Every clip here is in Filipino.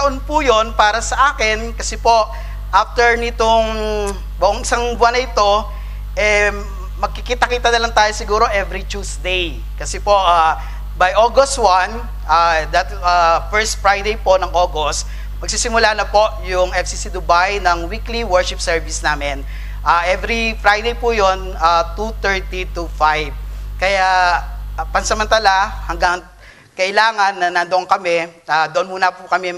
milestone po yon para sa akin kasi po, after nitong buong isang buwan na ito, magkikita-kita na lang tayo siguro every Tuesday. Kasi po, by August 1, first Friday po ng August, magsisimula na po yung FCC Dubai ng weekly worship service namin. Every Friday po yon 2:30 to 5. Kaya pansamantala, hanggang kailangan na nandoon kami, doon muna po kami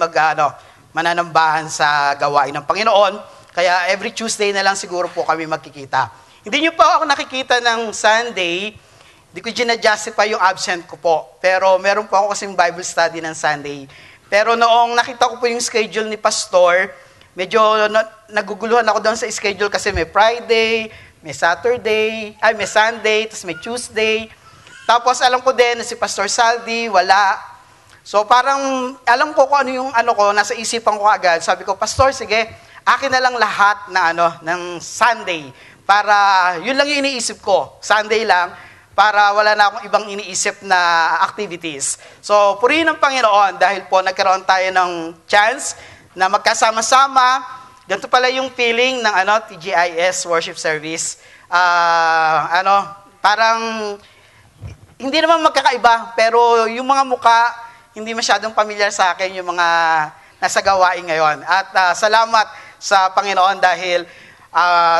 mananambahan sa gawain ng Panginoon. Kaya every Tuesday na lang siguro po kami magkikita. Hindi niyo po ako nakikita ng Sunday, hindi ko ginadjustify yung absent ko po. Pero meron po ako kasing Bible study ng Sunday. Pero noong nakita ko po yung schedule ni Pastor, medyo naguguluhan ako doon sa schedule kasi may Friday, may Saturday, may Sunday, tapos may Tuesday. Tapos alam ko din na si Pastor Saldi, wala. So parang alam ko kung ano yung nasa isipan ko agad. Sabi ko, Pastor, sige, akin na lang lahat na ng Sunday. Para, yun lang yung iniisip ko, Sunday lang, para wala na akong ibang iniisip na activities. So, purihin ng Panginoon dahil po nagkaroon tayo ng chance na magkasama-sama. Ganito pala yung feeling ng TGIS worship service. Parang hindi naman magkakaiba, pero yung mga muka hindi masyadong familiar sa akin yung mga nasa gawain ngayon. At salamat sa Panginoon dahil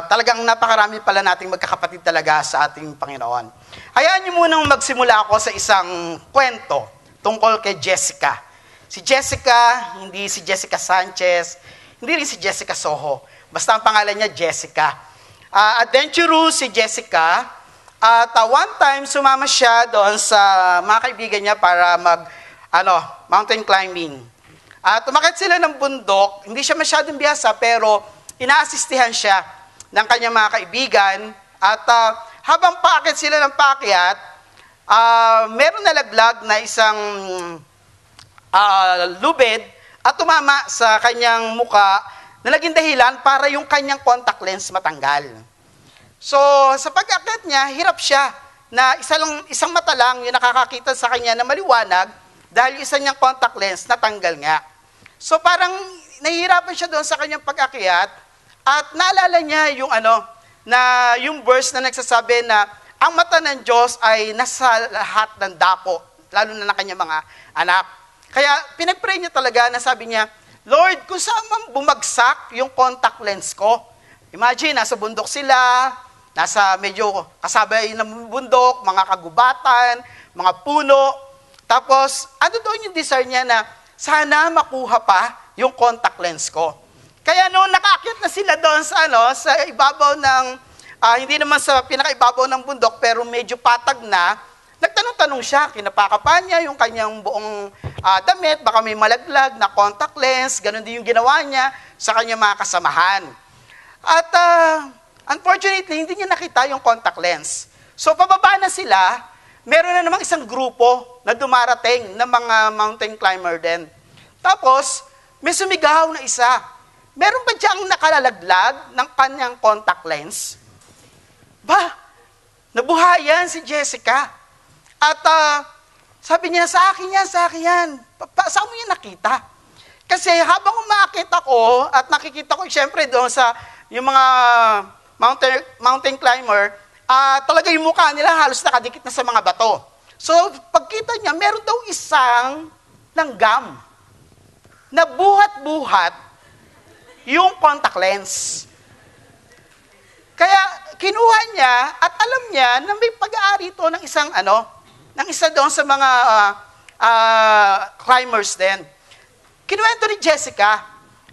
talagang napakarami pala nating magkakapatid talaga sa ating Panginoon. Hayaan niyo munang magsimula ako sa isang kwento tungkol kay Jessica. Si Jessica, hindi si Jessica Sanchez, hindi rin si Jessica Soho. Basta ang pangalan niya, Jessica. Adventurous si Jessica. At one time, sumama siya doon sa mga kaibigan niya para mountain climbing. Tumakit sila ng bundok. Hindi siya masyadong biyasa, pero inaasistihan siya ng kanyang mga kaibigan. At habang paakit sila ng paakyat, meron nalaglag na isang lubid at tumama sa kanyang muka na naging dahilan para yung kanyang contact lens matanggal. So, sa pag-akit niya, hirap siya na isang mata lang yung nakakakita sa kanya na maliwanag dahil isa niyang contact lens natanggal nga. So, parang nahihirapan siya doon sa kanyang pag-akyat at naalala niya yung verse na nagsasabi na ang mata ng Diyos ay nasa lahat ng dako, lalo na ng kanyang mga anak. Kaya pinag-pray niya talaga na sabi niya, Lord, kung saan man bumagsak yung contact lens ko, imagine, nasa bundok sila, nasa medyo kasabay ng bundok, mga kagubatan, mga puno, tapos ano doon yung desire niya na sana makuha pa yung contact lens ko. Kaya noong nakaakyat na sila doon sa ibabaw ng, hindi naman sa pinakaibabaw ng bundok, pero medyo patag na, nagtanong-tanong siya, kinapakapan niya yung kanyang buong damit, baka may malaglag na contact lens, ganun din yung ginawa niya sa kanyang mga kasamahan. At unfortunately, hindi niya nakita yung contact lens. So pababa na sila, meron na namang isang grupo na dumarating ng mga mountain climber din. Tapos, may sumigaw na isa. Meron ba diyang nakalalaglag ng kanyang contact lens? Nabuhayan si Jessica. At sabi niya, sa akin yan. Saan mo yan nakita? Kasi habang umakit ako at nakikita ko, siyempre doon sa yung mga mountain climber, talaga yung mukha nila halos nakadikit na sa mga bato. So, pagkita niya, meron daw isang langgam na buhat-buhat yung contact lens. Kaya kinuha niya at alam niya na may pag-aari ito ng isa doon sa mga climbers din. Kinuwento ni Jessica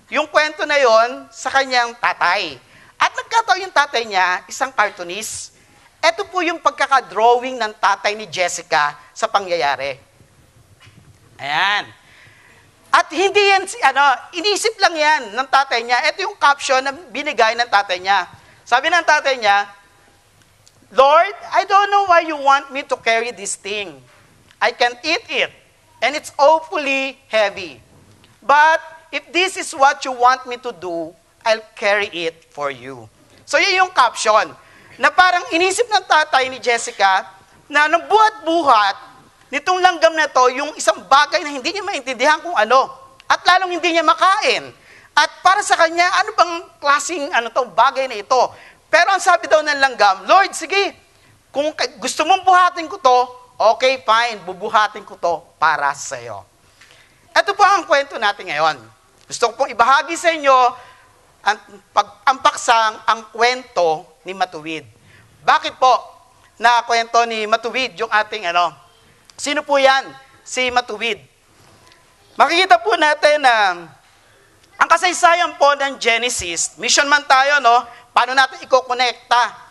yung kwento na yon sa kanyang tatay. At nagkataon yung tatay niya, isang cartoonist. Ito po yung pagkakadrawing ng tatay ni Jessica sa pangyayari. Ayan. At hindi yan, inisip lang yan ng tatay niya. Ito yung caption na binigay ng tatay niya. Sabi ng tatay niya, Lord, I don't know why you want me to carry this thing. I can't eat it, and it's awfully heavy. But if this is what you want me to do, I'll carry it for you. So yun yung caption, na parang inisip ng tatay ni Jessica, na nang buhat-buhat, nitong langgam na to, yung isang bagay na hindi niya maintindihan kung ano. at lalong hindi niya makain. At para sa kanya, ano bang klaseng bagay na ito? Pero ang sabi daw ng langgam, Lord, sige, kung gusto mong buhatin ko to, okay, fine, bubuhatin ko to para sa iyo. Ito po ang kwento natin ngayon. Gusto ko pong ibahagi sa inyo ang paksang ang kwento ni Matuwid. Bakit po na kwento ni Matuwid yung ating Sino po yan? Si Matuwid. Makikita po natin na ang kasaysayan po ng Genesis, mission man tayo, no? Paano natin i-connecta?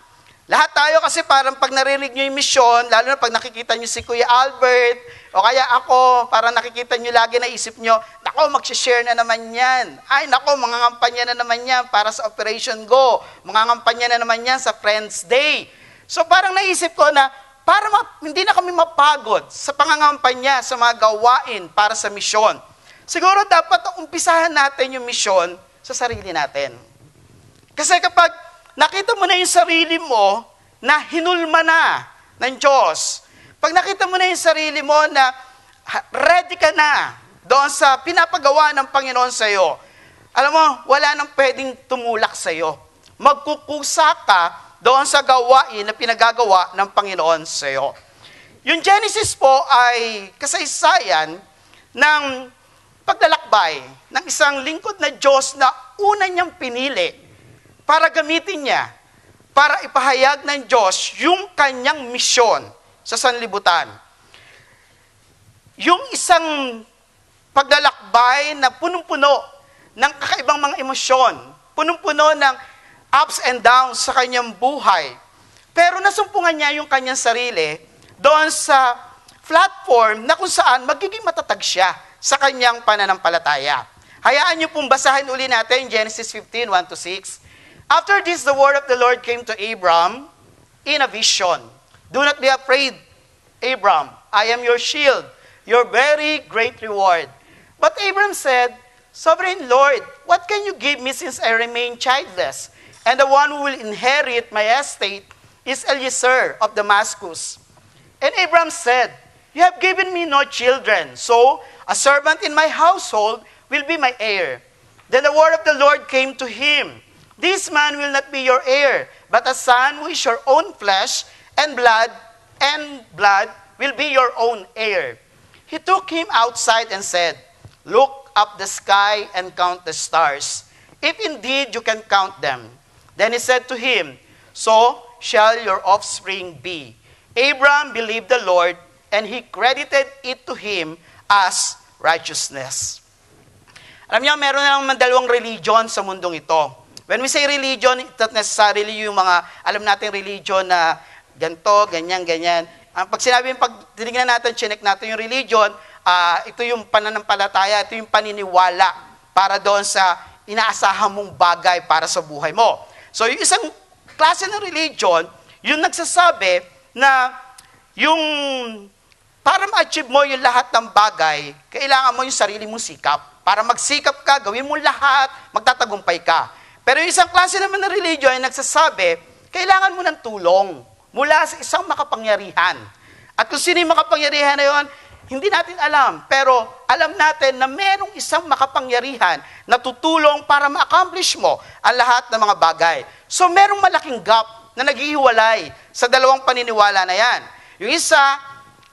Lahat tayo kasi parang pag narinig nyo yung mission, lalo na pag nakikita nyo si Kuya Albert, o kaya ako, parang nakikita nyo lagi na isip nyo, nako, mag-share na naman yan. Ay, nako, mangangampanya na naman yan para sa Operation Go. Mangangampanya na naman yan sa Friends Day. So parang naisip ko na, para hindi na kami mapagod sa pangangampanya, sa mga gawain para sa mission. Siguro dapat umpisahan natin yung misyon sa sarili natin. Kasi kapag nakita mo na yung sarili mo na hinulma na ng Diyos, pag nakita mo na yung sarili mo na ready ka na doon sa pinapagawa ng Panginoon sa iyo, alam mo, wala nang pwedeng tumulak sa iyo. Magkukusa ka doon sa gawain na pinagagawa ng Panginoon sa iyo. Yung Genesis po ay kasaysayan ng paglalakbay ng isang lingkod na Diyos na una niyang pinili para gamitin niya, para ipahayag ng Diyos yung kanyang misyon sa sanlibutan. Yung isang paglalakbay na punong-puno ng kakaibang mga emosyon, punong-puno ng ups and downs sa kanyang buhay. Pero nasumpungan niya yung kanyang sarili doon sa platform na kung saan magiging matatag siya sa kanyang pananampalataya. Hayaan niyo pong basahin uli natin Genesis 15, 1-6. After this, the word of the Lord came to Abram in a vision. Do not be afraid, Abram. I am your shield, your very great reward. But Abram said, Sovereign Lord, what can you give me since I remain childless? And the one who will inherit my estate is Eliezer of Damascus. And Abram said, You have given me no children, so a servant in my household will be my heir. Then the word of the Lord came to him. This man will not be your heir, but a son who is your own flesh and blood will be your own heir. He took him outside and said, Look up the sky and count the stars, if indeed you can count them. Then he said to him, So shall your offspring be. Abram believed the Lord, and he credited it to him as righteousness. Alam niyo, meron na lang dalawang religion sa mundong ito. When we say religion, it's not necessarily yung mga, alam natin religion na ganito, ganyan, ganyan. Pag sinabi, pag tinignan natin, chinek natin yung religion, ito yung pananampalataya, ito yung paniniwala para doon sa inaasahan mong bagay para sa buhay mo. So yung isang klase ng religion, yung nagsasabi na yung para ma-achieve mo yung lahat ng bagay, kailangan mo yung sarili mong sikap. Para magsikap ka, gawin mo lahat, magtatagumpay ka. Pero yung isang klase naman ng religion ay nagsasabi, kailangan mo ng tulong mula sa isang makapangyarihan. At kung sino yung makapangyarihan na yun, hindi natin alam. Pero alam natin na merong isang makapangyarihan na tutulong para ma-accomplish mo ang lahat ng mga bagay. So merong malaking gap na naghihiwalay sa dalawang paniniwala na yan. Yung isa,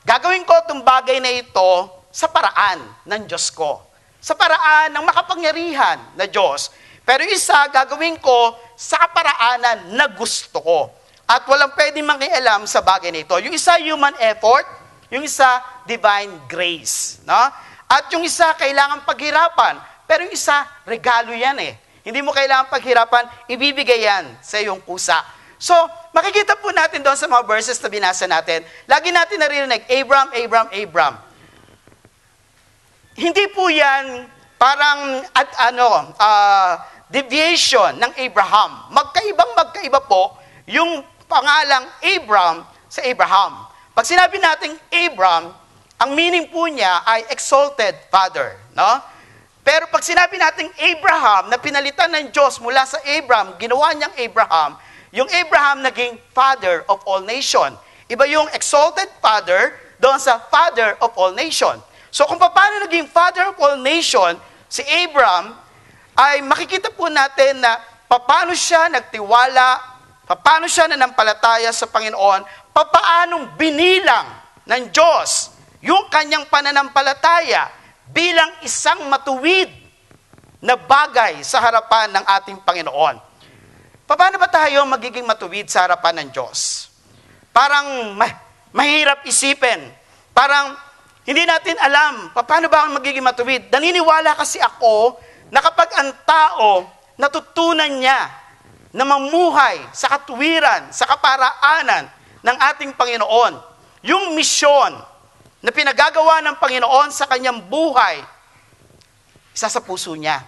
gagawin ko itong bagay na ito sa paraan ng Diyos ko. Sa paraan ng makapangyarihan na Diyos. Pero yung isa, gagawin ko sa paraanan na gusto ko. At walang pwedeng makialam sa bagay na ito. Yung isa, human effort. Yung isa, divine grace. No? At yung isa, kailangan paghirapan. Pero yung isa, regalo yan eh. Hindi mo kailangan paghirapan, ibibigay yan sa iyong kusa. So, makikita po natin doon sa mga verses na binasa natin, lagi natin naririnig, Abram, Abram, Abram. Hindi po yan parang deviation ng Abraham. Magkaiba po yung pangalang Abram sa Abraham. Pag sinabi natin Abram, ang meaning po niya ay exalted father. No? Pero pag sinabi natin Abraham, na pinalitan ng Diyos mula sa Abram, ginawa niyang Abraham, yung Abraham naging father of all nation. Iba yung exalted father doon sa father of all nation. So kung paano naging father of all nation, si Abram, ay makikita po natin na paano siya nagtiwala, paano siya nanampalataya sa Panginoon, paanong binilang ng Diyos yung kanyang pananampalataya bilang isang matuwid na bagay sa harapan ng ating Panginoon. Paano ba tayo magiging matuwid sa harapan ng Diyos? Parang mahirap isipin. Parang hindi natin alam paano ba ang magiging matuwid. Naniniwala kasi ako na kapag ang tao natutunan niya na mamuhay sa katuwiran, sa kaparaanan ng ating Panginoon, yung misyon na pinagagawa ng Panginoon sa kanyang buhay, isa sa puso niya.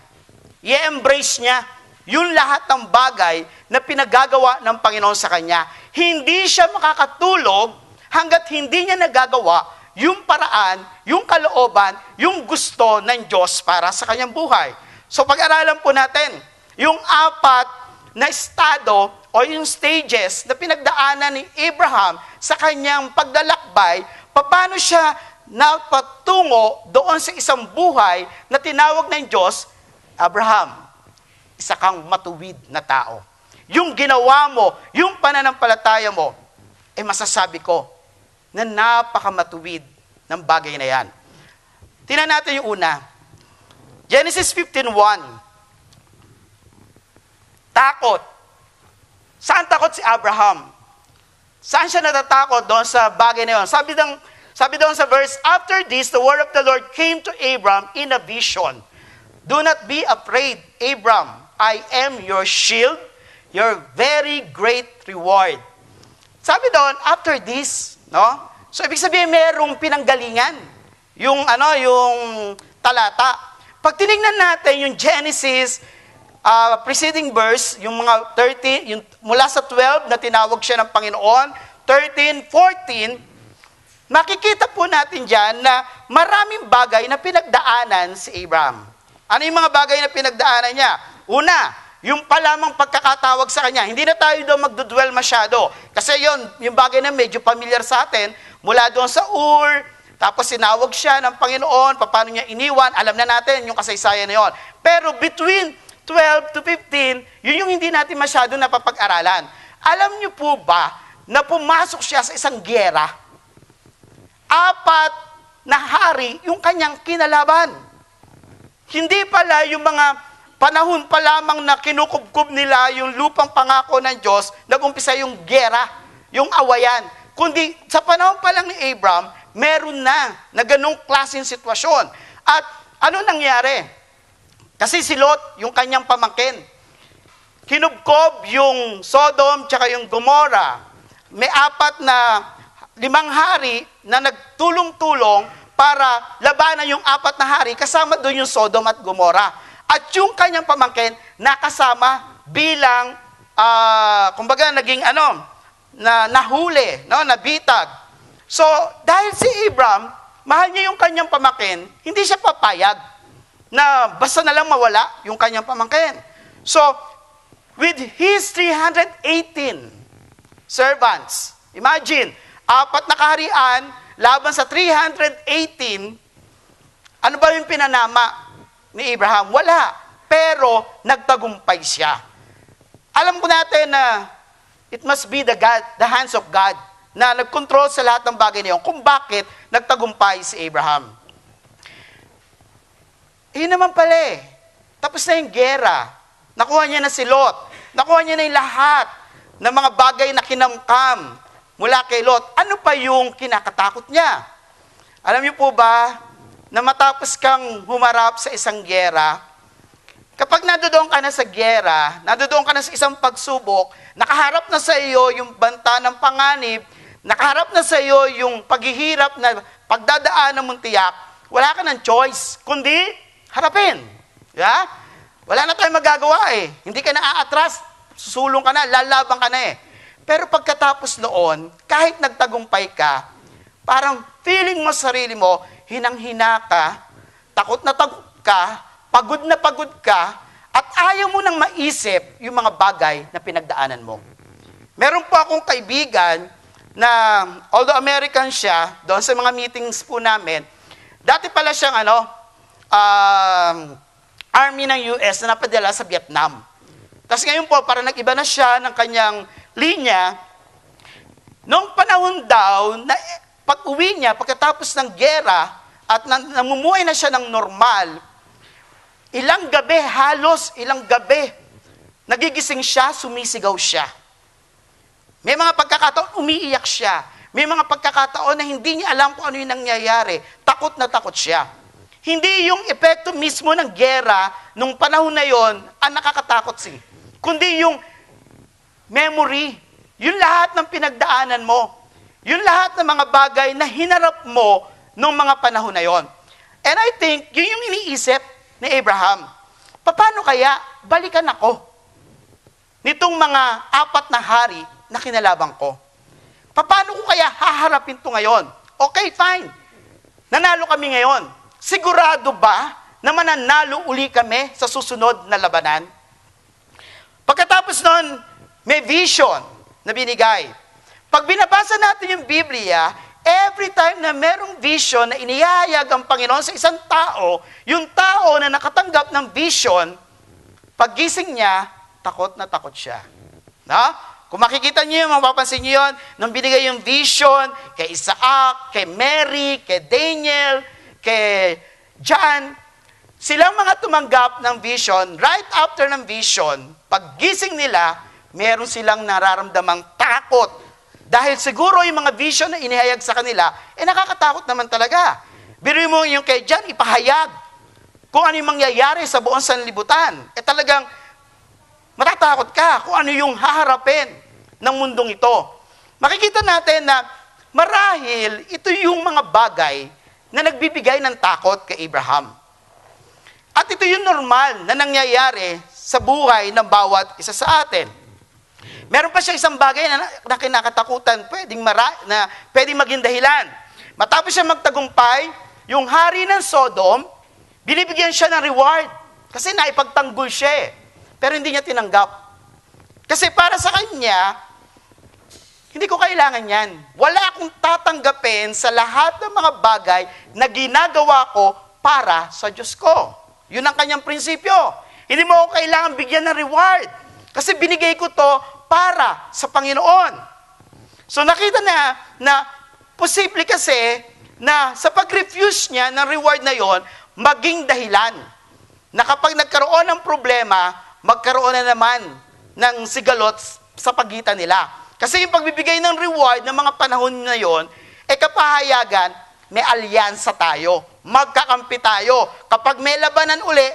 I-embrace niya yung lahat ng bagay na pinagagawa ng Panginoon sa kanya. Hindi siya makakatulog hanggat hindi niya nagagawa yung paraan, yung kalooban, yung gusto ng Diyos para sa kanyang buhay. So pag-aralan po natin, yung 4 na estado o yung stages na pinagdaanan ni Abraham sa kanyang paglalakbay, paano siya napatungo doon sa isang buhay na tinawag ng Diyos, Abraham, isa kang matuwid na tao. Yung ginawa mo, yung pananampalataya mo, masasabi ko na napakamatuwid ng bagay na yan. Tingnan natin yung una. Genesis 15:1. Takot. Saan takot si Abraham? Saan siya natatakot doon sa bagay na yun? Sabi doon sa verse, "After this, the word of the Lord came to Abram in a vision. Do not be afraid, Abram. I am your shield, your very great reward." Sabi doon, after this, no? So, ibig sabihin, mayroong pinanggalingan. Yung talata. Pag tinignan natin yung Genesis, preceding verse, yung mga 13, yung mula sa 12 na tinawag siya ng Panginoon, 13, 14, makikita po natin dyan na maraming bagay na pinagdaanan si Abraham. Ano yung mga bagay na pinagdaanan niya? Una, yung palamang pagkakatawag sa kanya. Hindi na tayo doon magdudwell masyado. Kasi yung bagay na medyo familiar sa atin, mula doon sa Ur, tapos sinawag siya ng Panginoon, paano niya iniwan, alam na natin yung kasaysayan na yun. Pero between 12 to 15, yun yung hindi natin masyado napapag-aralan. Alam niyo po ba na pumasok siya sa isang giyera? 4 na hari yung kanyang kinalaban. Hindi pala yung mga panahon pa lamang na kinukubkub nila yung lupang pangako ng Diyos, nag-umpisa yung giyera, yung awayan. Kundi sa panahon pa lang ni Abram, meron na ganong klaseng sitwasyon. At ano nangyari? Kasi si Lot, yung kanyang pamangkin, kinubkob yung Sodom tsaka yung Gomorrah. May 5 hari na nagtulong-tulong para labanan yung 4 na hari, kasama doon yung Sodom at Gomorrah. At yung kanyang pamangkin, nakasama bilang, kumbaga naging nahuli, nabitag. So, dahil si Abram, mahal niya yung kanyang pamangkin, hindi siya papayag na basta na lang mawala yung kanyang pamangkin. So, with his 318 servants, imagine, 4 na kaharian, laban sa 318, ano ba yung pinanama ni Abraham? Wala. Pero, nagtagumpay siya. Alam ko natin na it must be the hands of God na nagkontrol sa lahat ng bagay na yun kung bakit nagtagumpay si Abraham. Yun naman pala tapos na yung gera. Nakuha niya na si Lot. Nakuha niya na yung lahat ng mga bagay na kinamkam mula kay Lot. Ano pa yung kinakatakot niya? Alam niyo po ba na matapos kang humarap sa isang gera, kapag nadodoon ka na sa gera, nadodoon ka na sa isang pagsubok, nakaharap na sa iyo yung banta ng panganib, nakaharap na sa iyo yung paghihirap na pagdadaan ng muntiyak, wala ka ng choice, kundi harapin. Yeah? Wala na tayong magagawa Hindi ka na aatras, susulong ka na, lalabang ka na Pero pagkatapos noon, kahit nagtagumpay ka, parang feeling mo sa sarili mo, hinang-hina ka, takot ka, pagod ka, at ayaw mo nang maisip yung mga bagay na pinagdaanan mo. Meron po akong kaibigan na, although American siya, doon sa mga meetings po namin, dati pala siyang army ng US na napadala sa Vietnam. Tapos ngayon po, para nag-iba na siya ng kanyang linya, noong panahon daw, na pag-uwi niya, pagkatapos ng gera, at namumuhay na siya ng normal, ilang gabi, halos ilang gabi, nagigising siya, sumisigaw siya. May mga pagkakataon, umiiyak siya. May mga pagkakataon na hindi niya alam kung ano yung nangyayari. Takot na takot siya. Hindi yung epekto mismo ng gera nung panahon na yon ang nakakatakot kundi yung memory, yung lahat ng pinagdaanan mo, yung lahat ng mga bagay na hinarap mo nung mga panahon na yon. And I think, yun yung iniisip ni Abraham. Paano kaya balikan ako nitong mga 4 na hari na kinalabang ko? Paano ko kaya haharapin to ngayon? Okay, fine. Nanalo kami ngayon. Sigurado ba na mananalo uli kami sa susunod na labanan? Pagkatapos nun, may vision na binigay. Pag binabasa natin yung Biblia, every time na merong vision na inihayag ang Panginoon sa isang tao, yung tao na nakatanggap ng vision, paggising niya, takot na takot siya. Na? Kung makikita niyo, mapapansin niyo yun, nung binigay yung vision kay Isaac, kay Mary, kay Daniel, kay John, silang mga tumanggap ng vision, right after ng vision, paggising nila, meron silang nararamdamang takot. Dahil siguro yung mga vision na inihayag sa kanila, nakakatakot naman talaga. Biruin mo yung kay John, ipahayag kung ano yung mangyayari sa buong sanlibutan. Talagang matatakot ka kung ano yung haharapin ng mundong ito. Makikita natin na marahil ito yung mga bagay na nagbibigay ng takot kay Abraham. At ito yung normal na nangyayari sa buhay ng bawat isa sa atin. Meron pa siya isang bagay na kinakatakutan, pwedeng maging dahilan. Matapos siya magtagumpay, yung hari ng Sodom, binibigyan siya ng reward kasi naipagtanggol siya pero hindi niya tinanggap. Kasi para sa kanya, hindi ko kailangan yan. Wala akong tatanggapin sa lahat ng mga bagay na ginagawa ko para sa Diyos ko. Yun ang kanyang prinsipyo. Hindi mo ako kailangan bigyan ng reward. Kasi binigay ko to para sa Panginoon. So nakita na posible kasi na sa pag-refuse niya ng reward na yon, maging dahilan na kapag nagkaroon ng problema, magkaroon na naman ng sigalot sa pagitan nila. Kasi yung pagbibigay ng reward ng mga panahon na yon, kapahayagan, may alyansa tayo. Magkakampi tayo. Kapag may labanan uli,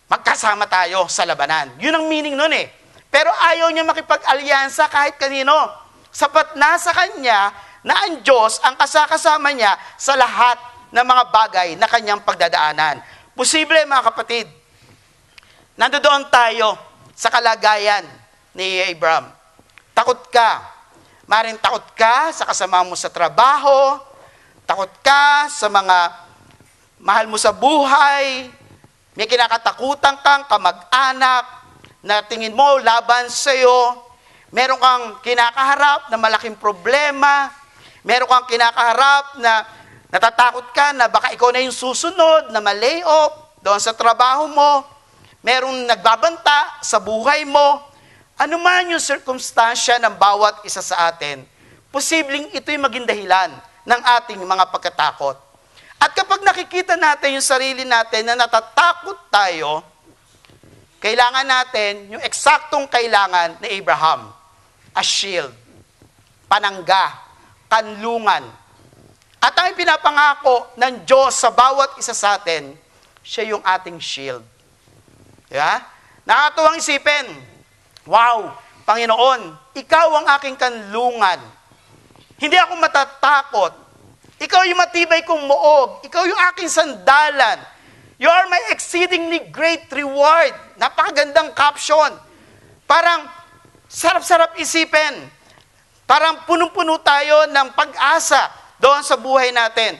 magkasama tayo sa labanan. Yun ang meaning nun Pero ayaw niya makipag-alyansa kahit kanino. Sapat na sa kanya na ang Diyos ang kasakasama niya sa lahat ng mga bagay na kanyang pagdadaanan. Posible mga kapatid, nandoon tayo sa kalagayan ni Abraham. Takot ka. Maring takot ka sa kasama mo sa trabaho, takot ka sa mga mahal mo sa buhay, may kinakatakutan kang kamag-anak na tingin mo laban sa iyo, meron kang kinakaharap na malaking problema, meron kang kinakaharap na natatakot ka na baka ikaw na yung susunod na ma-lay off doon sa trabaho mo, merong nagbabanta sa buhay mo, ano man yung sirkumstansya ng bawat isa sa atin, posibleng ito'y maging dahilan ng ating mga pagkatakot. At kapag nakikita natin yung sarili natin na natatakot tayo, kailangan natin yung eksaktong kailangan ni Abraham, a shield, panangga, kanlungan. At ang pinapangako ng Diyos sa bawat isa sa atin, siya yung ating shield. Diba? Nakakatuwang isipin, wow, Panginoon, ikaw ang aking kanlungan. Hindi ako matatakot. Ikaw yung matibay kong muog. Ikaw yung aking sandalan. You are my exceedingly great reward. Napakagandang caption. Parang sarap-sarap isipin. Parang punong-puno tayo ng pag-asa doon sa buhay natin.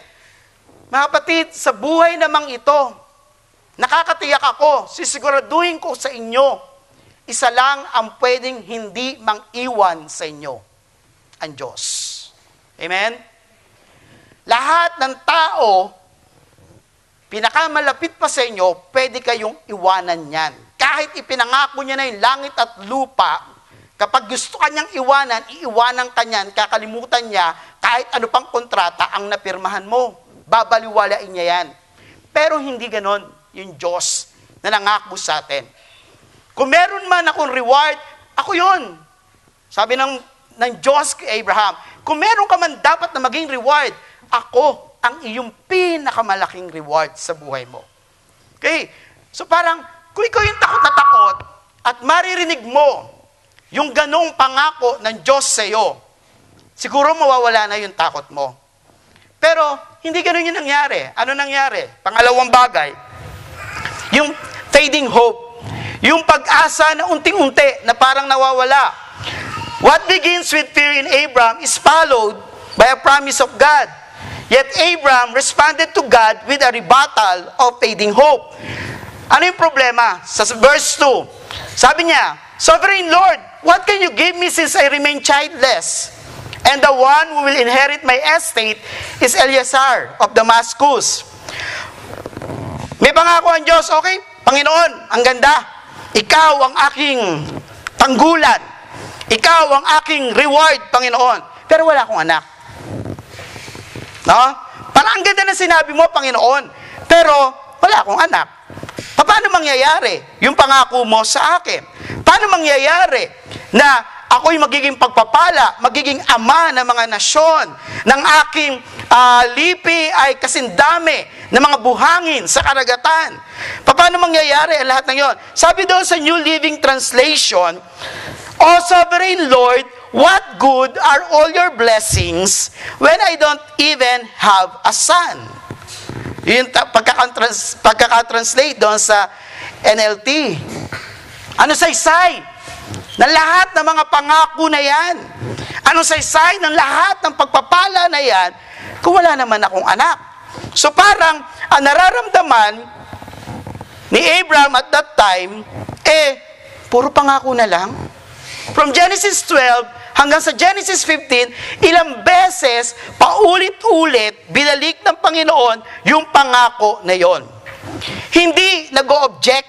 Mga kapatid, sa buhay namang ito, nakakatiyak ako, sisiguraduhin ko sa inyo, isa lang ang pwedeng hindi mang-iwan sa inyo, ang Diyos. Amen? Lahat ng tao, pinakamalapit pa sa inyo, pwede kayong iwanan yan. Kahit ipinangako niya na yung langit at lupa, kapag gusto kanyang iwanan, iiwanan ka niyan, kakalimutan niya, kahit ano pang kontrata ang napirmahan mo. Babaliwalain niya yan. Pero hindi ganon yung Diyos na nangako sa atin. Kung meron man akong reward, ako yun. Sabi ng Diyos kay Abraham, kung meron ka man dapat na maging reward, ako ang iyong pinakamalaking reward sa buhay mo. Okay? So parang, kung ikaw yung takot na takot, at maririnig mo yung ganong pangako ng Diyos sa iyo, siguro mawawala na yung takot mo. Pero, hindi ganon yung nangyari. Ano nangyari? Pangalawang bagay, yung fading hope. Yung pag-asa na unting-unti, na parang nawawala. What begins with fear in Abraham is followed by a promise of God. Yet Abraham responded to God with a rebuttal of fading hope. Ano yung problema? Sa verse 2, sabi niya, Sovereign Lord, what can you give me since I remain childless? And the one who will inherit my estate is Eleazar of Damascus. May pangako ang Diyos, okay? Panginoon, ang ganda. Ikaw ang aking tanggulan. Ikaw ang aking reward, Panginoon. Pero wala akong anak. No? Parang ang ganda na sinabi mo, Panginoon. Pero wala akong anak. Paano mangyayari yung pangako mo sa akin? Paano mangyayari na ako'y magiging pagpapala, magiging ama ng mga nasyon, ng aking lipi ay kasindami ng mga buhangin sa karagatan? Paano mangyayari ang lahat ng yon? Sabi doon sa New Living Translation, O Sovereign Lord, what good are all your blessings when I don't even have a son? Yung pagkakatranslate doon sa NLT. Ano saysay ng lahat ng mga pangako na yan? Ano saysay ng lahat ng pagpapala na yan kung wala naman akong anak? So parang ang nararamdaman ni Abraham at that time, puro pangako na lang. From Genesis 12 hanggang sa Genesis 15, ilang beses, paulit-ulit, binalik ng Panginoon yung pangako na yon. Hindi nag-o-object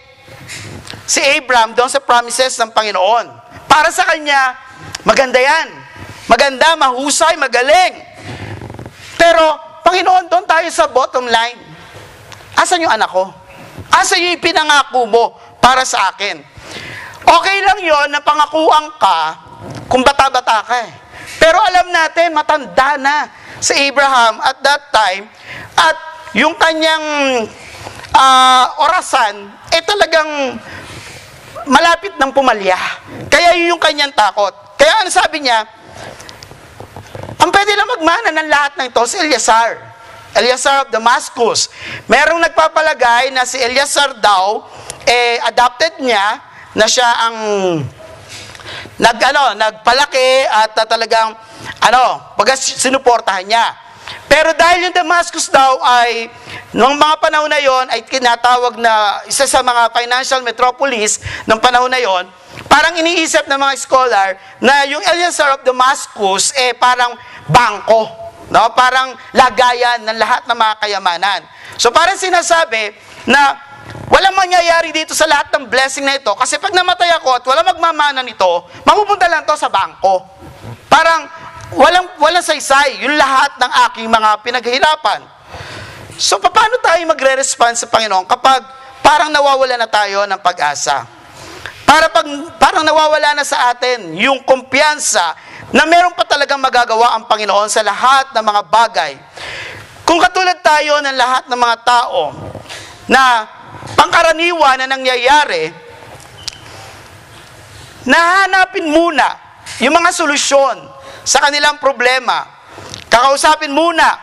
si Abraham doon sa promises ng Panginoon. Para sa kanya, maganda yan. Maganda, mahusay, magaling. Pero, Panginoon, doon tayo sa bottom line. Asan yung anak ko? Asan yung pinangako mo para sa akin? Okay lang yon na pangakuan ka kung bata-bata ka eh. Pero alam natin, matanda na si Abraham at that time, at yung kanyang orasan, talagang malapit ng pumalya. Kaya yung kanyang takot. Kaya ano sabi niya, ang pwede lang magmana ng lahat ng ito si Eleazar. Eleazar of Damascus. Merong nagpapalagay na si Eleazar daw, adopted niya, na siya ang nagpalaki at talagang sinuportahan niya. Pero dahil yung Damascus daw ay noong mga panahon na yon ay tinatawag na isa sa mga financial metropolis ng panahon na yon, parang iniisip ng mga scholar na yung Eleazar of Damascus parang bangko, no? Parang lagayan ng lahat ng mga kayamanan. So parang sinasabi na walang mangyayari dito sa lahat ng blessing na ito. Kasi pag namatay ako at walang magmamana nito, mapupunta lang to sa bangko. Parang walang saysay yung lahat ng aking mga pinaghirapan. So, paano tayo magre-respond sa Panginoon kapag parang nawawala na tayo ng pag-asa? Parang nawawala na sa atin yung kumpiyansa na meron pa talagang magagawa ang Panginoon sa lahat ng mga bagay. Kung katulad tayo ng lahat ng mga tao na pangkaraniwan na nangyayari, nahanapin muna yung mga solusyon sa kanilang problema. Kakausapin muna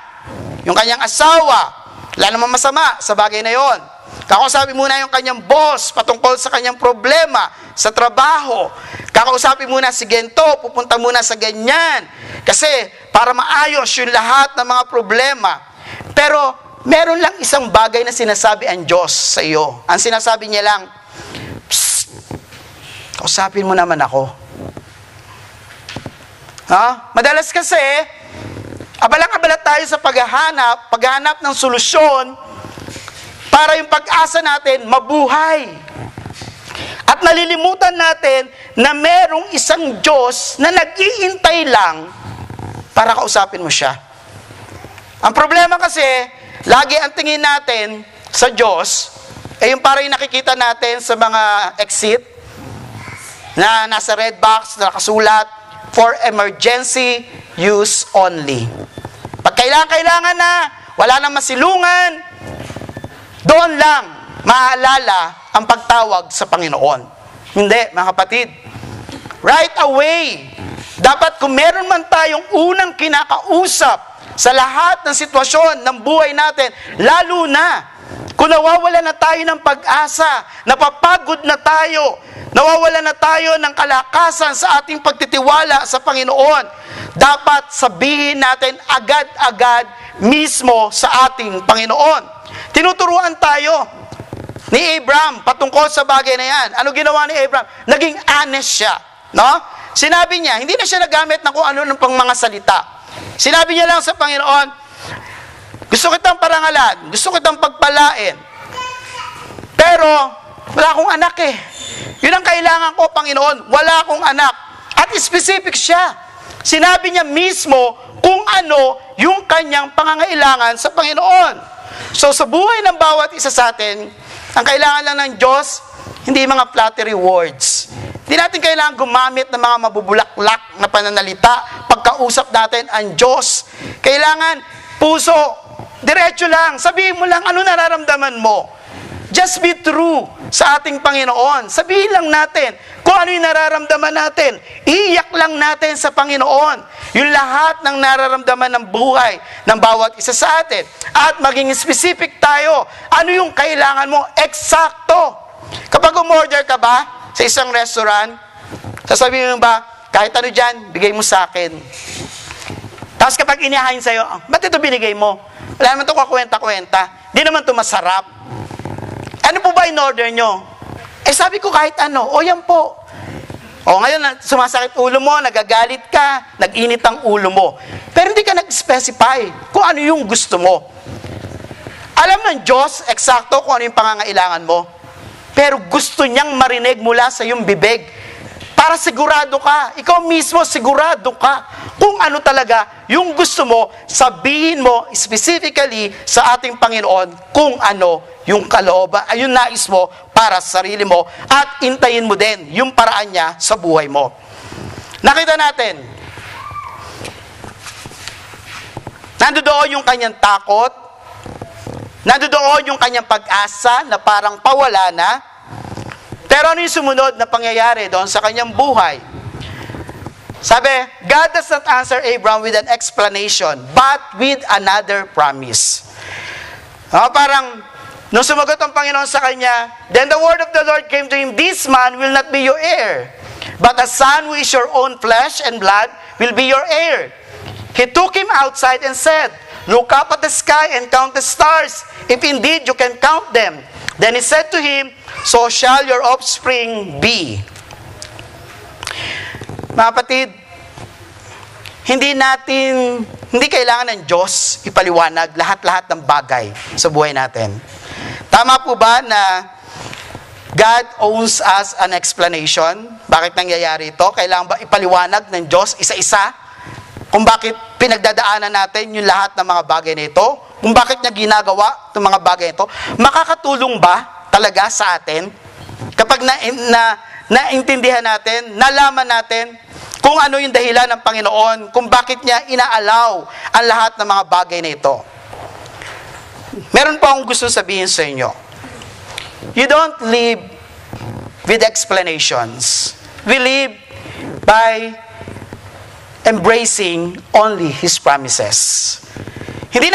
yung kanyang asawa, wala namang masama sa bagay na yon. Kakausapin muna yung kanyang boss patungkol sa kanyang problema sa trabaho. Kakausapin muna si Gento, pupunta muna sa ganyan. Kasi para maayos yung lahat ng mga problema. Pero meron lang isang bagay na sinasabi ang Diyos sa iyo. Ang sinasabi niya lang, psst, kausapin mo naman ako. Madalas kasi, abalang-abala tayo sa paghahanap ng solusyon, para yung pag-asa natin mabuhay. At nalilimutan natin na merong isang Diyos na nag-iintay lang para kausapin mo siya. Ang problema kasi, lagi ang tingin natin sa Diyos, yung parang yung nakikita natin sa mga exit, na nasa red box, na nakasulat, for emergency use only. Pag kailangan na, wala nang masilungan, doon lang maalala ang pagtawag sa Panginoon. Hindi, mga kapatid. Right away, dapat kung meron man tayong unang kinakausap sa lahat ng sitwasyon ng buhay natin, lalo na kung nawawala na tayo ng pag-asa, napapagod na tayo, nawawala na tayo ng kalakasan sa ating pagtitiwala sa Panginoon, dapat sabihin natin agad-agad mismo sa ating Panginoon. Tinuturuan tayo ni Abraham patungkol sa bagay na yan. Ano ginawa ni Abraham? Naging honest siya. No? Sinabi niya, hindi na siya nagamit ng kung ano ng pang mga salita. Sinabi niya lang sa Panginoon, gusto kitang parangalan, gusto kitang pagpalain. Pero, wala akong anak eh. Yun ang kailangan ko, Panginoon. Wala akong anak. At specific siya. Sinabi niya mismo kung ano yung kanyang pangangailangan sa Panginoon. So, sa buhay ng bawat isa sa atin, ang kailangan lang ng Diyos, hindi mga flattery words. Hindi natin kailangan gumamit ng mga mabubulaklak na pananalita. Pagkausap natin ang Diyos. Kailangan puso, diretso lang. Sabihin mo lang ano nararamdaman mo. Just be true sa ating Panginoon. Sabihin lang natin kung ano yung nararamdaman natin. Iyak lang natin sa Panginoon yung lahat ng nararamdaman ng buhay ng bawat isa sa atin. At maging specific tayo. Ano yung kailangan mo? Eksakto. Kapag umorder ka ba sa isang restaurant, sasabihin mo ba, kahit ano dyan, bigay mo sa akin. Tapos kapag inihain sa'yo, ba't ito binigay mo? Wala naman ito kakwenta-kwenta. Di naman ito masarap. Ano po ba in-order nyo? Sabi ko kahit ano. O yan po. O ngayon, sumasakit ulo mo, nagagalit ka, nag-init ang ulo mo. Pero hindi ka nag-specify kung ano yung gusto mo. Alam ng Diyos, eksakto kung ano yung pangangailangan mo. Pero gusto niyang marinig mula sa iyong bibig. Para sigurado ka, ikaw mismo sigurado ka kung ano talaga yung gusto mo, sabihin mo specifically sa ating Panginoon kung ano yung kalooban, yung nais mo para sa sarili mo at intayin mo din yung paraan niya sa buhay mo. Nakita natin, nandoon yung kanyang takot, nandoon yung kanyang pag-asa na parang pawala na. Pero ano yung sumunod na pangyayari doon sa kanyang buhay? Sabi, God does not answer Abraham with an explanation, but with another promise. Parang, nung sumagot ang Panginoon sa kanya, then the word of the Lord came to him, this man will not be your heir, but a son who is your own flesh and blood will be your heir. He took him outside and said, look up at the sky and count the stars, if indeed you can count them. Then he said to him, so shall your offspring be. Mga kapatid, hindi kailangan ng Diyos ipaliwanag lahat-lahat ng bagay sa buhay natin. Tama po ba na God owes us an explanation? Bakit nangyayari ito? Kailangan ba ipaliwanag ng Diyos isa-isa? Kung bakit pinagdadaanan natin yung lahat ng mga bagay na ito? Kung bakit niya ginagawa itong mga bagay na ito? Makakatulong ba talaga sa atin? Kapag naintindihan natin, nalaman natin kung ano yung dahilan ng Panginoon, kung bakit niya inaalaw ang lahat ng mga bagay na ito. Meron pa akong gusto sabihin sa inyo. You don't live with explanations. We live by embracing only His promises. Hindi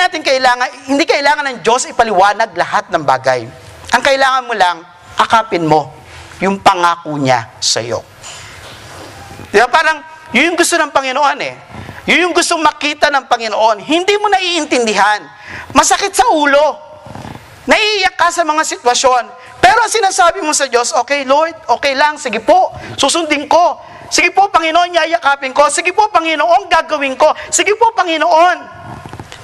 kailangan ng Diyos ipaliwanag lahat ng bagay. Ang kailangan mo lang, akapin mo yung pangako niya sa iyo. Diba? Parang, yun yung gusto ng Panginoon eh. Yun yung gustong makita ng Panginoon. Hindi mo naiintindihan. Masakit sa ulo. Naiiyak ka sa mga sitwasyon. Pero ang sinasabi mo sa Diyos, okay Lord, okay lang, sige po, susundin ko. Sige po, Panginoon, yayakapin ko. Sige po, Panginoon, gagawin ko. Sige po, Panginoon.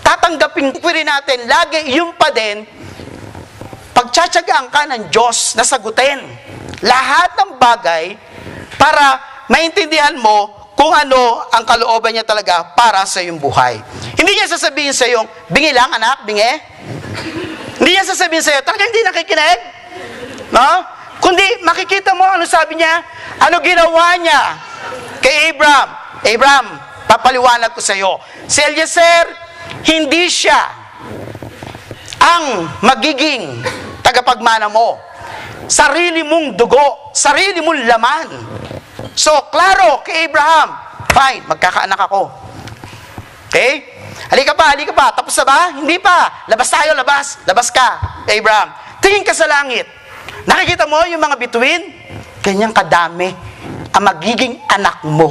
Tatanggapin ko rin natin, lagi yung pa din, pagtsatsagaan ka ng Diyos na sagutin lahat ng bagay para maintindihan mo kung ano ang kalooban niya talaga para sa iyong buhay. Hindi niya sasabihin sa iyo, bingi lang anak, bingi. Hindi niya sasabihin sa iyo, talagang hindi nakikinig. No? Kundi makikita mo ano sabi niya, ano ginawa niya kay Abraham. Abraham, papaliwanag ko sa iyo. Si Eliezer, hindi siya ang magiging tagapagmana mo. Sarili mong dugo, sarili mong laman. So, klaro kay Abraham, fine, magkakaanak ako. Okay? Halika pa. Tapos na ba? Hindi pa. Labas tayo, labas. Labas ka, Abraham. Tingin ka sa langit. Nakikita mo yung mga bituin? Ganyang kadami ang magiging anak mo.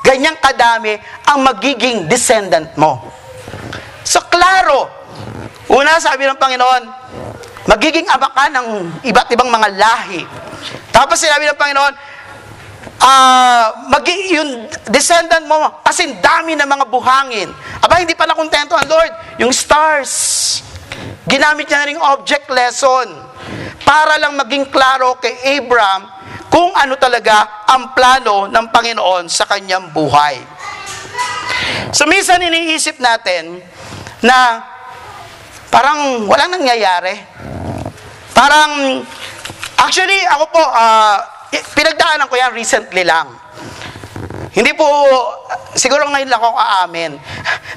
Ganyang kadami ang magiging descendant mo. So, klaro. Una, sabi ng Panginoon, magiging ama ka ng iba't ibang mga lahi. Tapos sinabi ng Panginoon, yung descendant mo, kasi dami ng mga buhangin. Aba, hindi pala kontento ang Lord. Yung stars, ginamit niya na ring object lesson para lang maging klaro kay Abraham kung ano talaga ang plano ng Panginoon sa kanyang buhay. So, minsan iniisip natin na parang walang nangyayari. Parang, actually, ako po, pinagdaanan ko yan recently lang. Hindi po, siguro ngayon lang ako aamin.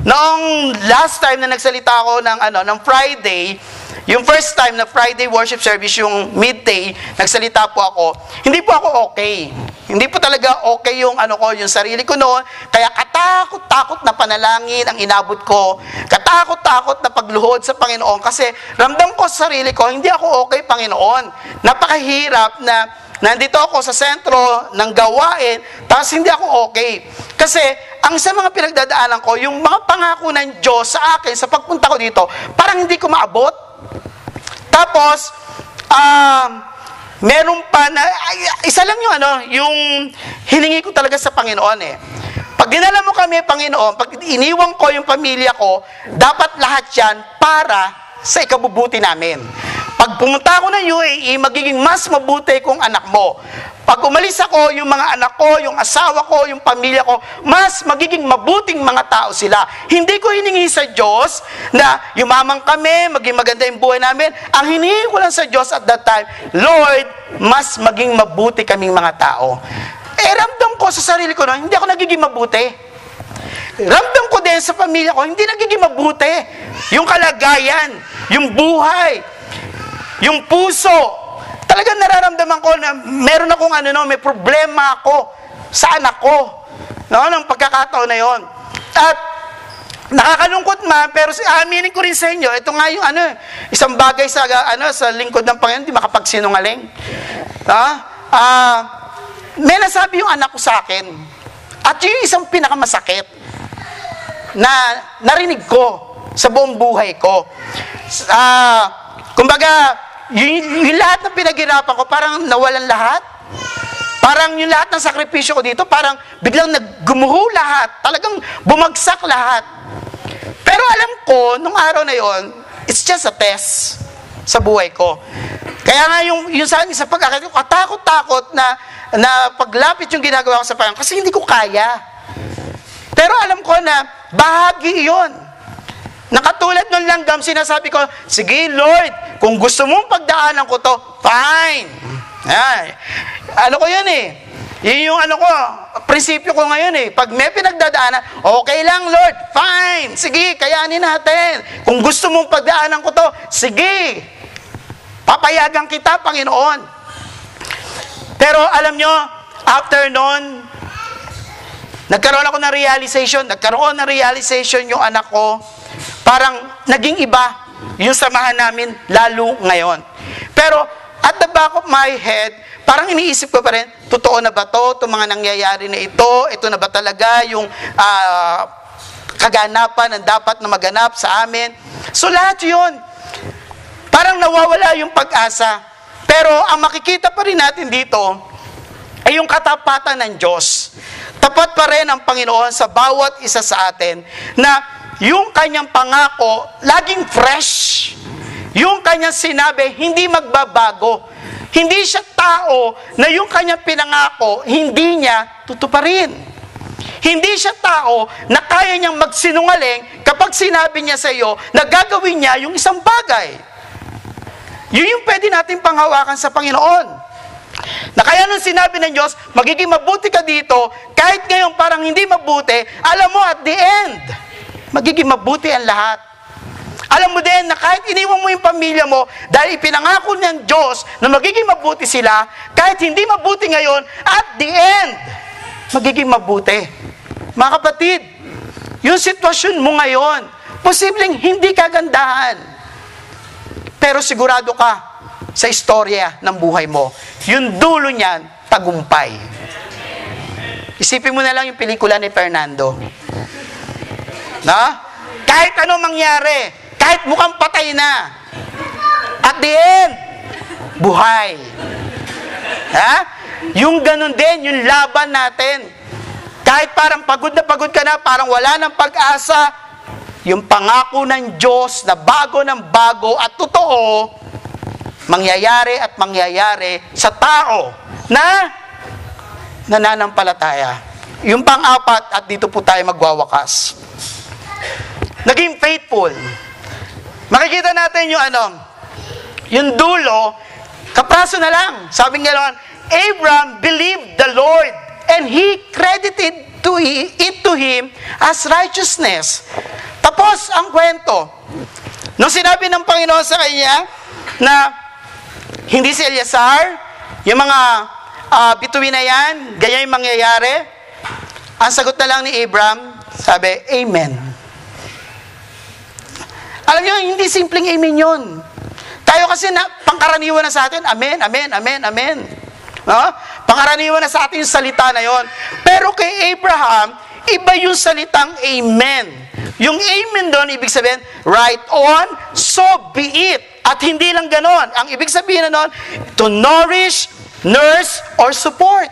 Noong last time na nagsalita ako ng Friday, yung first time na Friday worship service, yung midday, nagsalita po ako, hindi po ako okay. Hindi po talaga okay yung yung sarili ko noon. Kaya katakot-takot na panalangin ang inabot ko. Katakot-takot na pagluhod sa Panginoon. Kasi ramdam ko sa sarili ko, hindi ako okay, Panginoon. Napakahirap na nandito ako sa sentro ng gawain, tapos hindi ako okay. Kasi, ang sa mga pinagdadaanan ko, yung mga pangako ng Diyos sa akin, sa pagpunta ko dito, parang hindi ko maabot. Tapos, meron pa na, isa lang yung hiningi ko talaga sa Panginoon eh. Pag dinala mo kami, Panginoon, pag iniwang ko yung pamilya ko, dapat lahat yan para sa ikabubuti namin. Pag pumunta ako ng UAE, magiging mas mabuti kong anak mo. Pag umalis ako, yung mga anak ko, yung asawa ko, yung pamilya ko, mas magiging mabuting mga tao sila. Hindi ko hiningi sa Diyos na yumaman kami, maging maganda yung buhay namin. Ang hiningi ko lang sa Diyos at that time, Lord, mas maging mabuti kaming mga tao. Ramdam ko sa sarili ko, hindi ako nagiging mabuti. Ramdam ko din sa pamilya ko, hindi nagiging mabuti. Yung kalagayan, yung buhay, yung puso, talagang nararamdaman ko na meron akong may problema ako sa anak ko. Ng pagkakataon na yon. At nakakalungkot pero aminin ko rin sa inyo, ito nga yung isang bagay sa lingkod ng Panginoon, hindi makapagsinungaling. May nasabi yung anak ko sa akin. At yung isang pinakamasakit na narinig ko sa buong buhay ko. Kumbaga, yung lahat ng pinaghirapan ko, parang nawalan lahat. Parang yung lahat ng sakripisyo ko dito, parang biglang naggumuho lahat. Talagang bumagsak lahat. Pero alam ko, nung araw na yon, it's just a test sa buhay ko. Kaya nga yung sa pag-akit ko, katakot-takot na paglapit yung ginagawa ko sa Panginoon kasi hindi ko kaya. Pero alam ko na bahagi yon. Nakatulad ng langgam, sinasabi ko, sige Lord, kung gusto mong pagdaanan ko to, fine. Ay, ko yun eh. Yun yung prinsipyo ko ngayon eh. Pag may pinagdadaanan, okay lang Lord, fine. Sige, kayanin natin. Kung gusto mong pagdaanan ko to, sige. Papayagan kita, Panginoon. Pero alam nyo, after nun, nagkaroon ng realization yung anak ko. Parang naging iba yung samahan namin lalo ngayon. Pero at the back of my head, parang iniisip ko pa rin, totoo na ba to? Itong mga nangyayari na ito na ba talaga yung kaganapan na dapat na maganap sa amin? So lahat yun, parang nawawala yung pag-asa. Pero ang makikita pa rin natin dito ay yung katapatan ng Diyos. Tapat pa rin ang Panginoon sa bawat isa sa atin na yung kanyang pangako, laging fresh. Yung kanyang sinabi, hindi magbabago. Hindi siya tao na yung kanyang pinangako, hindi niya tutuparin. Hindi siya tao na kaya niyang magsinungaling kapag sinabi niya sa iyo na gagawin niya yung isang bagay. Yun yung pwede natin panghawakan sa Panginoon. Na kaya nung sinabi ng Diyos, magiging mabuti ka dito, kahit ngayon parang hindi mabuti, alam mo at the end, magiging mabuti ang lahat. Alam mo din na kahit iniwan mo yung pamilya mo, dahil ipinangako ng Diyos na magiging mabuti sila, kahit hindi mabuti ngayon, at the end, magiging mabuti. Mga kapatid, yung sitwasyon mo ngayon, posibleng hindi kagandahan. Pero sigurado ka sa istorya ng buhay mo, yung dulo niyan, tagumpay. Isipin mo na lang yung pelikula ni Fernando. Na? Kahit ano mangyari, kahit mukhang patay na, at the end, buhay. Ha? Yung ganun din, yung laban natin. Kahit parang pagod ka na, parang wala ng pag-asa, yung pangako ng Diyos na bago ng bago at totoo, mangyayari at mangyayari sa tao na nananampalataya. Yung pang-apat, at dito po tayo magwawakas. Naging faithful. Makikita natin yung dulo, kapraso na lang. Sabi nga naman, Abraham believed the Lord and he credited it to him as righteousness. Tapos ang kwento. Nung sinabi ng Panginoon sa kanya na hindi si Eleazar, yung mga bituin na yan, ganyan yung mangyayari, ang sagot na lang ni Abraham, sabi, Amen. Alam niyo, hindi simpleng amen yun. Tayo kasi pangkaraniwan na sa atin, amen, amen, amen, amen. No? Pangkaraniwan na sa atin yung salita na yon. Pero kay Abraham, iba yung salitang amen. Yung amen doon, ibig sabihin, right on, so be it. At hindi lang ganon. Ang ibig sabihin na doon, to nourish, nurse, or support.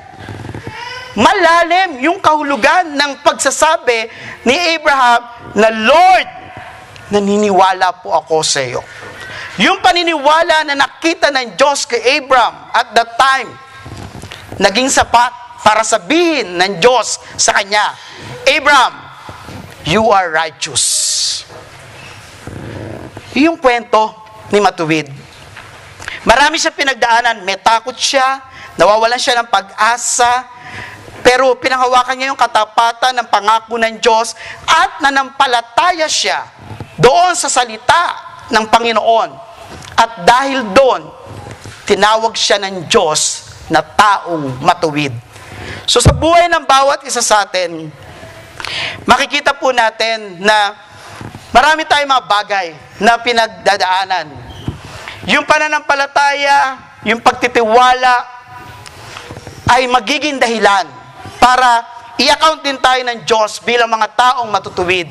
Malalim yung kahulugan ng pagsasabi ni Abraham na, Lord, naniniwala po ako sa iyo. Yung paniniwala na nakita ng Diyos kay Abraham at that time, naging sapat para sabihin ng Diyos sa kanya, Abraham, you are righteous. Yung kwento ni Matuwid. Marami siya pinagdaanan. May takot siya, nawawalan siya ng pag-asa, pero pinanghawakan niya yung katapatan ng pangako ng Diyos at nanampalataya siya doon sa salita ng Panginoon. At dahil doon, tinawag siya ng Diyos na taong matuwid. So sa buhay ng bawat isa sa atin, makikita po natin na marami tayong mga bagay na pinagdadaanan. Yung pananampalataya, yung pagtitiwala, ay magiging dahilan para i-account din tayo ng Diyos bilang mga taong matutuwid.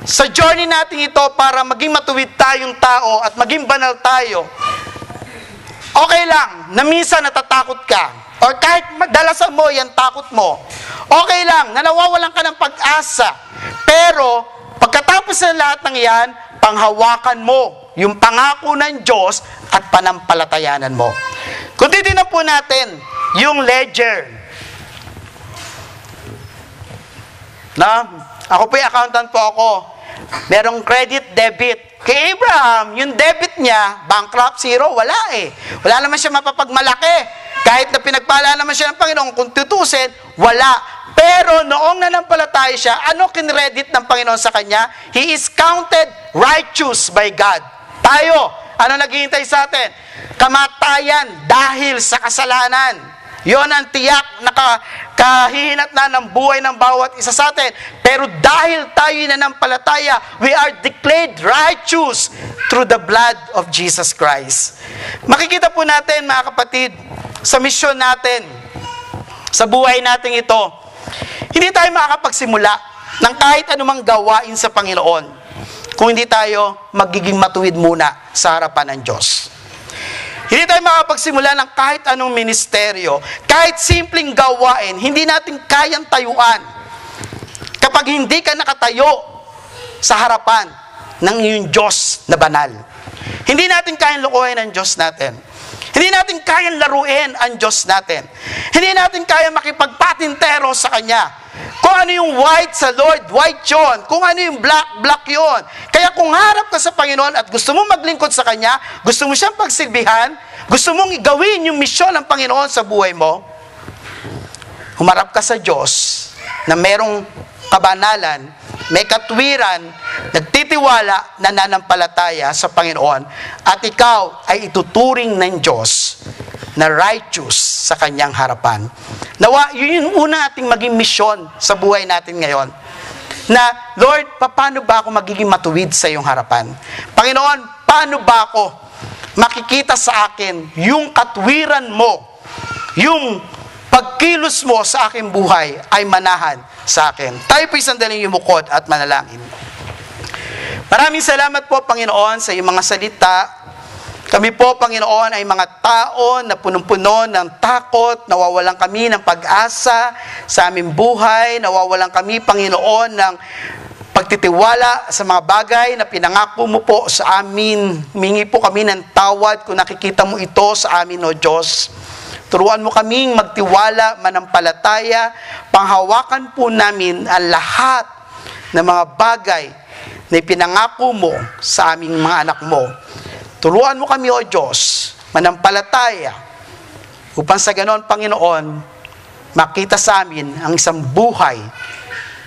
Sa journey natin ito, para maging matuwid tayong tao at maging banal tayo, okay lang na minsan natatakot ka, or kahit dalasan mo yan takot mo, okay lang na nawawalan ka ng pag-asa, pero pagkatapos ng lahat ng yan, panghawakan mo yung pangako ng Diyos at panampalatayanan mo. Kung titignan po natin yung ledger, na ako po yung accountant po ako, merong credit, debit. Kay Abraham, yung debit niya, bankrupt, zero, wala eh. Wala naman siya mapapagmalaki. Kahit na pinagpala naman siya ng Panginoon, kung tutusin, wala. Pero noong nanampalataya siya, ano kinredit ng Panginoon sa kanya? He is counted righteous by God. Tayo, ano naghihintay sa atin? Kamatayan dahil sa kasalanan. Yon ang tiyak na kahihinat na ng buhay ng bawat isa sa atin. Pero dahil tayo nanampalataya, we are declared righteous through the blood of Jesus Christ. Makikita po natin, mga kapatid, sa misyon natin, sa buhay natin ito, hindi tayo makakapagsimula ng kahit anumang gawain sa Panginoon kung hindi tayo magiging matuwid muna sa harapan ng Diyos. Hindi tayo makapagsimula ng kahit anong ministeryo, kahit simpleng gawain, hindi natin kayang tayuan kapag hindi ka nakatayo sa harapan ng iyong Diyos na banal. Hindi natin kayang lokohin ang Diyos natin. Hindi natin kayang laruin ang Diyos natin. Hindi natin kayang makipagpatintero sa Kanya. Kung ano yung white sa Lord, white yun. Kung ano yung black, black yun. Kaya kung harap ka sa Panginoon at gusto mong maglingkod sa Kanya, gusto mo siyang pagsilbihan, gusto mong igawin yung misyon ng Panginoon sa buhay mo, humarap ka sa Diyos na merong kabanalan, may katwiran, nagtitiwala, nananampalataya sa Panginoon, at ikaw ay ituturing ng Diyos na righteous sa Kanyang harapan. Nawa, yun yung una nating maging misyon sa buhay natin ngayon. Na, Lord, paano ba ako magiging matuwid sa iyong harapan? Panginoon, paano ba ako makikita sa akin yung katwiran mo, yung pagkilos mo sa aking buhay ay manahan sa akin. Tayo po'y sandaling yumukod at manalangin. Maraming salamat po, Panginoon, sa iyong mga salita. Kami po, Panginoon, ay mga tao na punong-puno ng takot, nawawalan kami ng pag-asa sa aming buhay, nawawalan kami, Panginoon, ng pagtitiwala sa mga bagay na pinangako mo po sa amin. Humingi po kami ng tawad kung nakikita mo ito sa amin, O Diyos. Turuan mo kaming magtiwala, manampalataya, panghawakan po namin ang lahat ng mga bagay na ipinangako mo sa aming mga anak mo. Turuan mo kami, O Diyos, manampalataya, upang sa ganon, Panginoon, makita sa amin ang isang buhay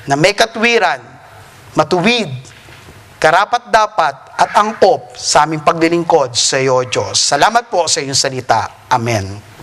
na may katwiran, matuwid, karapat-dapat at angkop sa aming paglilingkod sa iyo, O Diyos. Salamat po sa iyong salita. Amen.